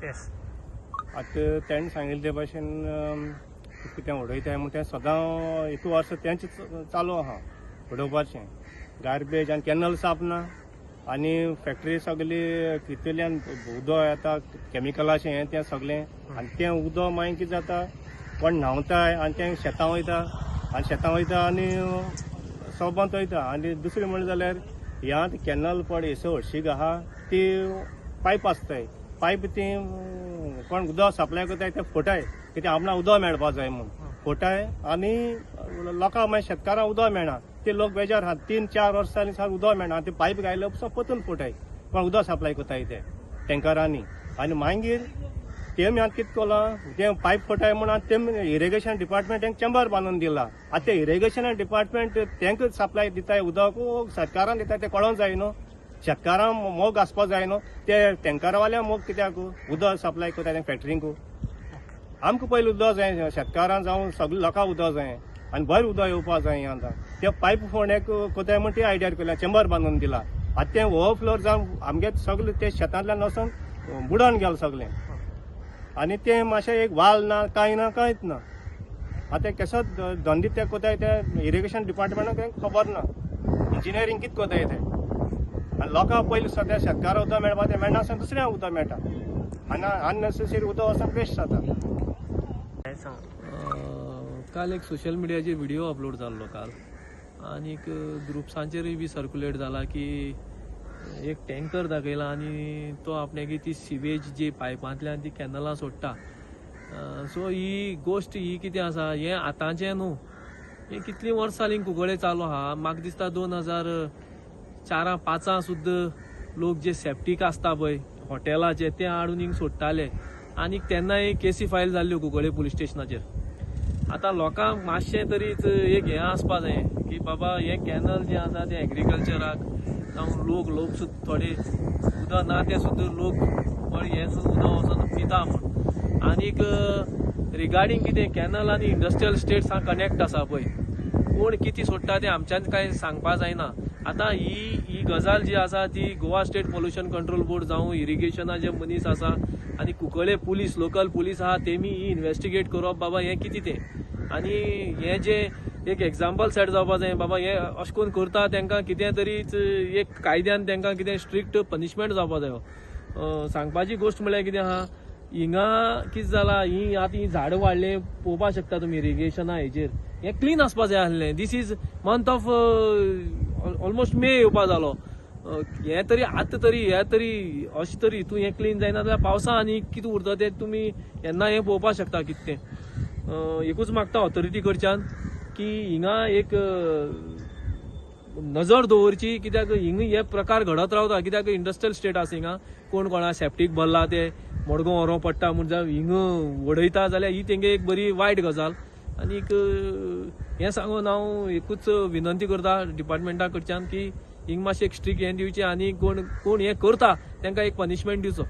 Yes. आता त्यांनी सांगिल्ले भाशेन कितें उडयताय म्हण तें सदां एक वर्स तेंच चालू आहा उडोवपाचें. गार्बेज आनी कॅनल साफ ना आनी फॅक्टरी सगली कितल्यान उदक येता कॅमिकलाचें हें तें सगलें आनी तें उदक मागीर कितें जाता कोण न्हांवताय आनी तें शेतां वयता आनी सोबांत वयता. आनी दुसरें म्हणलें जाल्यार ह्या कॅनल पड एसो हळशीक आहा ती पायप आसताय. पायप ती कोण उदक सप्लाय करताय ते फोटाय कित्याक आपणाक उदक मेळपा जाय म्हूण फोटाय आनी लोकांक मागीर शेतकारांक उदक मेळना. ते लोक बेजार आहात 3-4 वर्सांनी सारकें उदक मेळना. ते पायप घायले उपसून परतून फोटाय कोण उदक सप्लाय करताय ते टँकरांनी. आनी मागीर तेमी आतां कितें केलां ते पायप फोटाय म्हणून तेमी इरिगेशन डिपार्टमेंट तांकां चेंबर बांदून दिला. आतां ते इरिगेशन डिपार्टमेंट तांकां सप्लाय दिताय उदक सरकारान दिताय ते कळोंक जाय न्हू. शेतकारांक मोग आसपा जाय न्हू. ते टँकरवाल्या मोग कित्याक उदक सप्लाय करता त्या फॅक्टरींक. आमकां पयलीं उदक जाय शेतकारांक जावं सगळ्या लोकांक उदक जाय आनी बरें उदक येवपा जाय आतां. ते पायप फोंड्याक कोताय म्हण ती आयडिया केल्या चेंबर बांदून दिला. आतां तें ओवरफ्लोर जावन आमगे सगळें ते शेतांतल्यान वचून बुडोवन गेलें सगलें आनी तें मातशें एक वाल ना कांयच ना. आतां केसो धंदो ते कोताय ते इरिगेशन डिपार्टमेंटाक तेंकां खबर ना. इंजिनियरींग कितें कोताय ते आनी लोकांक पयलीं सद्या शेतकारांक उदक मेळपा तें मेळना आसतना दुसऱ्यांक उदक मेळटा आनी अननेसेसरी उदक वचून वेस्ट जाता. काल एक सोशल मिडियाचेर व्हिडिओ अपलोड जाल्लो काल आनीक ग्रुप्सांचेरूय बी सर्क्युलेट जाला की एक टँकर दाखयला आनी तो आपणाकी ती सिवेज जी पायपांतल्यान ती कॅनलां सोडटा. सो ही गोश्ट ही कितें आसा हें आतांचें न्हू. हें कितलीं वर्सां जालीं कुंकळे चालू आहा. म्हाका दिसता 2004-05 सुद्दां लोक जे सेप्टीक आसता पळय हॉटेलाचे ते हाडून हिंग सोडटाले आनीक तेन्नाय केसी फायल जाल्ल्यो कुंकळे पुलीस स्टेशनाचेर. आतां लोकांक मातशें तरीच एक हें आसपा जाय की बाबा हें कॅनल जें आसा तें एग्रीकल्चराक जावं लोक सुद्दां थोडे उदक ना ते सुद्दां लोक हें सुद्दां उदक वचून पिता म्हूण. आनीक रिगार्डींग कितें कॅनल आनी इंडस्ट्रियल स्टेट्स कनेक्ट आसा पळय कोण कितें सोडटा तें आमच्यान कांय सांगपा जायना. आतां ही गजाल जी आसा ती Goa state pollution control board जावं इरिगेशना जे मनीस आसा आनी कुंकळे पुलीस लोकल पुलीस आहा तेमी ही इन्व्हेस्टिगेट करप बाबा हें कितें तें. आनी हें जे एक एग्जाम्पल सेट जावपा जाय बाबा हें अशें करून करता तांकां कितें तरीच एक कायद्यान तांकां कितें स्ट्रिक्ट पनिशमेंट जावपा जायो. सांगपाची गोश्ट म्हळ्यार कितें आहा हिंगा कितें जालां ही झाडां वाडले पळोवपाक शकता तुमी इरिगेशना हेजेर हें क्लीन आसपा जाय आसलें. This is month of almost मे येवपा जालो. हें तरी आतां तरी अशें तरी हितून हें क्लीन जायना जाल्यार पावसा आनी कितें उरता तें तुमी केन्ना हें पळोवपाक शकता कितें तें. एकूच मागता ऑथॉरिटी कडच्यान की हिंगा एक नजर दवरची कित्याक हिंग हे प्रकार घडत रावता. कित्याक इंडस्ट्रियल स्टेट आसा हिंगा कोण कोणा सेप्टीक भरला ते मडगांव व्हरों पडटा म्हूण जावं हिंग उडयता जाल्यार ही तेंगे एक बरी वायट गजाल. आनीक हें सांगून हांव एकूच विनंती करता डिपार्टमेंटा कडच्यान की हिंग मातशें एक स्ट्रीक हें दिवचें आनी कोण हें करता तांकां एक पनिशमेंट दिवचो.